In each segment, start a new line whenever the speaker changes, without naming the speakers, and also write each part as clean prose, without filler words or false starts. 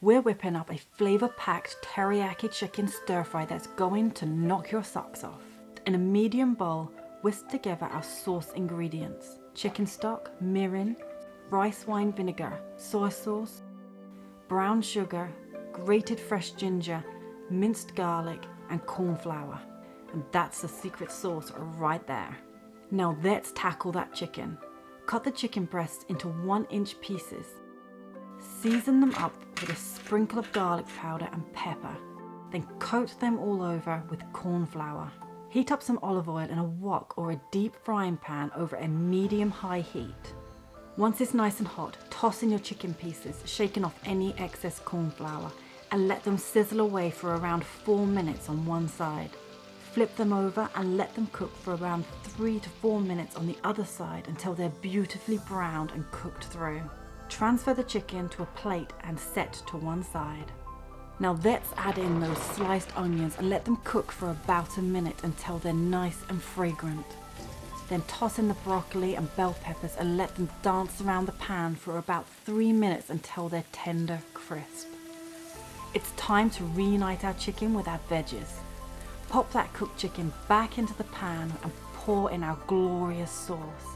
We're whipping up a flavor-packed teriyaki chicken stir fry that's going to knock your socks off. In a medium bowl, whisk together our sauce ingredients: chicken stock, mirin, rice wine vinegar, soy sauce, brown sugar, grated fresh ginger, minced garlic, and corn flour. And that's the secret sauce right there. Now let's tackle that chicken. Cut the chicken breasts into 1-inch pieces. Season them up with a sprinkle of garlic powder and pepper. Then coat them all over with corn flour. Heat up some olive oil in a wok or a deep frying pan over a medium-high heat. Once it's nice and hot, toss in your chicken pieces, shaking off any excess corn flour, and let them sizzle away for around 4 minutes on one side. Flip them over and let them cook for around 3 to 4 minutes on the other side until they're beautifully browned and cooked through. Transfer the chicken to a plate and set to one side. Now let's add in those sliced onions and let them cook for about a minute until they're nice and fragrant. Then toss in the broccoli and bell peppers and let them dance around the pan for about 3 minutes until they're tender crisp. It's time to reunite our chicken with our veggies. Pop that cooked chicken back into the pan and pour in our glorious sauce.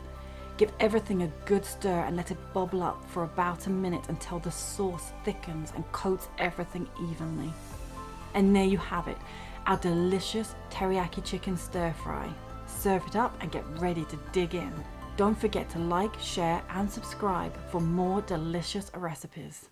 Give everything a good stir and let it bubble up for about a minute until the sauce thickens and coats everything evenly. And there you have it, our delicious teriyaki chicken stir fry. Serve it up and get ready to dig in. Don't forget to like, share, and subscribe for more delicious recipes.